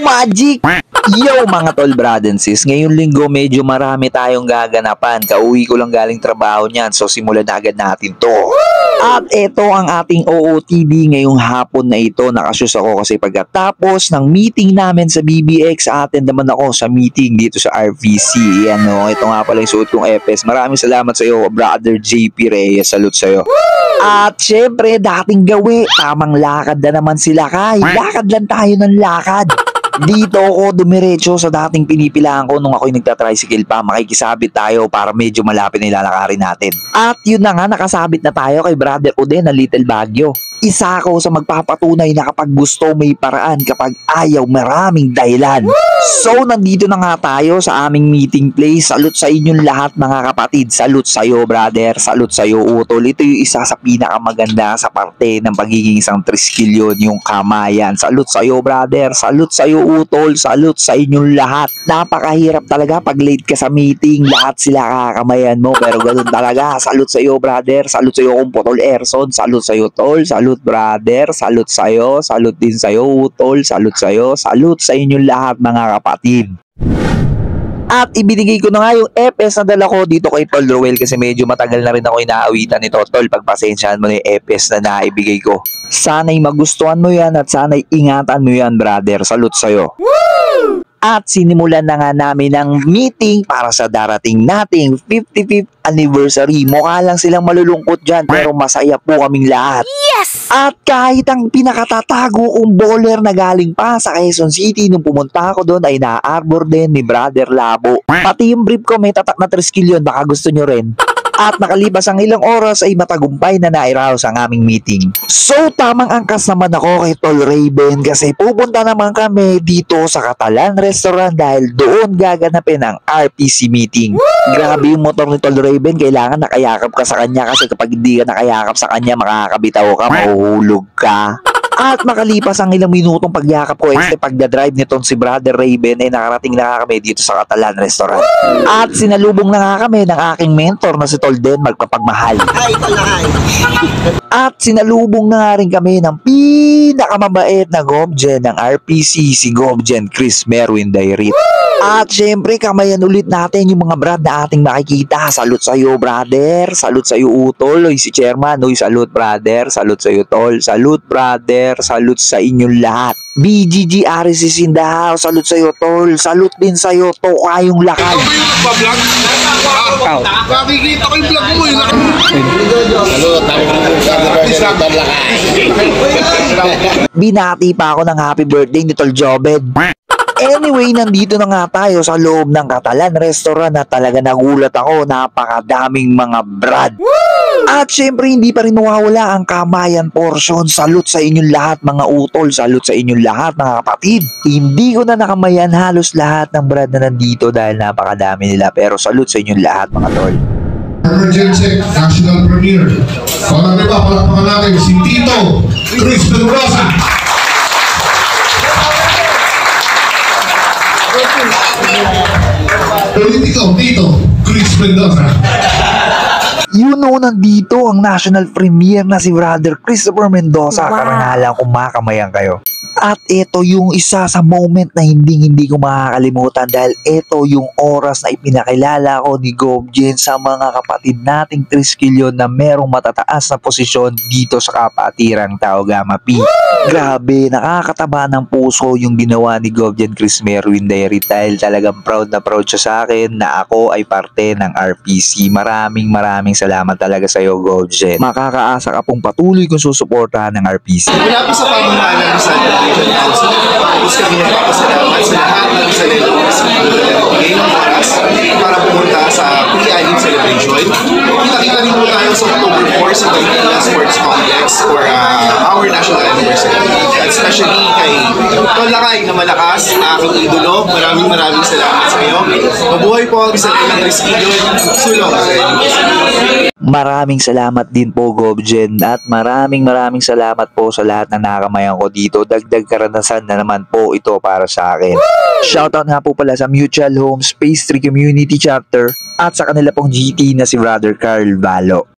Magic! Yo mga tol, brad and sis, ngayong linggo medyo marami tayong gaganapan. Kauwi ko lang galing trabaho niyan, so simulan na agad natin to. At ito ang ating OOTD ngayong hapon na ito. Nakasyos ako kasi pagkatapos ng meeting namin sa BBX, attend naman ako sa meeting dito sa RVC. Yan o, ito nga pala yung suot kong EPS. Maraming salamat sa iyo, brother JP Reyes. Salute sa iyo. At syempre, dating gawi, tamang lakad na naman sila kay. Lakad lang tayo ng lakad. Dito ako dumiretso sa dating pinipilahan ko nung ako'y nagtatricycle pa. Makikisabit tayo para medyo malapit na ilalakarin natin. At yun na nga, nakasabit na tayo kay Brother Ode na Little Baguio. Isa ako sa magpapatunay na kapag gusto may paraan, kapag ayaw maraming dahilan. So nandito na nga tayo sa aming meeting place. Salute sa inyong lahat mga kapatid. Salute sa'yo brother, salute sa'yo utol. Ito yung isa sa pinakamaganda sa parte ng pagiging isang triskilyon, yung kamayan. Salute sa'yo brother, salute sa'yo utol, salute sa inyong lahat. Napakahirap talaga pag late ka sa meeting, lahat sila kakamayan mo, pero ganun talaga. Salute sa'yo brother, salute sa'yo Kumpotol Erson, salute sa'yo tol, salute brother, salute sa'yo, salute din sa'yo utol, salute sa'yo, salute sa inyong lahat mga kapatid. At ibinigay ko na nga yung EPS na dala ko dito kay Tol Roel kasi medyo matagal na rin ako inaawitan nito. Tol, pagpasensyahan mo na yung EPS na naibigay ko. Sana'y magustuhan mo yan at sana'y ingatan mo yan brother. Salute sa'yo. Woo! At sinimulan na nga namin ang meeting para sa darating nating 55th anniversary. Mukha lang silang malulungkot dyan pero masaya po kaming lahat. Yes! At kahit ang pinakatatago kong bowler na galing pa sa Quezon City nung pumunta ako doon ay na-arbor din ni Brother Labo. Pati yung brief ko may tatak na triskilyon, baka gusto nyo rin. At nakalipas ang ilang oras ay matagumpay na nairaos ang aming meeting. So tamang angkas naman ako kay Tol Raven kasi pupunta naman kami dito sa Catalan Restaurant dahil doon gaganapin ang RPC meeting. Grabe yung motor ni Tol Raven, kailangan nakayakap ka sa kanya kasi kapag hindi ka nakayakap sa kanya makakabitaw ka, mahuhulog ka. At makalipas ang ilang minutong pagyakap ko pagdadrive nitong si Brother Raven ay nakarating na kami dito sa Catalan Restaurant. At sinalubong na nga kami ng aking mentor na si Tol Den magpapagmahal. Hi, Tol na hi. At sinalubong na nga rin kami ng pinakamabait na Gobjen ng RPC, si Gobjen Chris Merwin Dairit. At syempre kamayan ulit natin yung mga brad na ating makikita. Salute sa'yo brother, salute sa'yo utol, oy si chairman, oy salute brother, salute sa'yo tol, salute brother, salute sa inyong lahat. BGG RCC in the house, salute sa'yo tol, salute din sa'yo to kayong lakad. Nakikita ko yung vlog mo eh. Binati pa ako ng happy birthday ni Tol Jobed. Anyway, nandito na nga tayo sa loob ng Catalan Restaurant na talaga nagulat ako, napakadaming mga brad. At syempre hindi pa rin mawawala ang kamayan portion. Salute sa inyong lahat mga utol, salute sa inyong lahat mga kapatid. Hindi ko na nakamayan halos lahat ng brad na nandito dahil napakadami nila, pero salute sa inyong lahat mga tol. Emergency National Premiere. Para diba, palakpakan natin si Tito Chris Mendoza. Politiko, Tito Chris Mendoza. You know, nandito ang national premiere na si Brother Christopher Mendoza. Karangalan kung makamayan kayo. At ito yung isa sa moment na hindi ko makakalimutan dahil ito yung oras na ipinakilala ko ni Gobjen sa mga kapatid nating triskilyon na merong matataas na posisyon dito sa kapatirang Tao Gama P. Grabe, nakakataba ng puso yung ginawa ni Gobjen Chris Merwin Dairit dahil talagang proud na proud siya sa akin na ako ay parte ng RPC. Maraming salamat talaga sa iyo Gobjen. Makakaasa ka pong patuloy kung susuportahan ng RPC. Mula po sa pamamahala ng San Region Council, gusto kami nagpapasalamat sa lahat ng celebrities na nagbigay ng oras para pumunta sa pre-alim celebration. Kita-kita rin po tayo sa October 4 sa Tagila Sports Complex for our national anniversary. At especially kay Tol Lakay na malakas, aking idolo. Maraming salamat sa iyo. Mabuhay po ang isa ng Triskilyon. Sulong. Maraming salamat din po Gobjen at maraming salamat po sa lahat na nakamayan ko dito. Dagdag karanasan na naman po ito para sa akin. Shoutout nga po pala sa Mutual Home Space 3 Community Chapter at sa kanila pong GT na si Brother Carl Valo.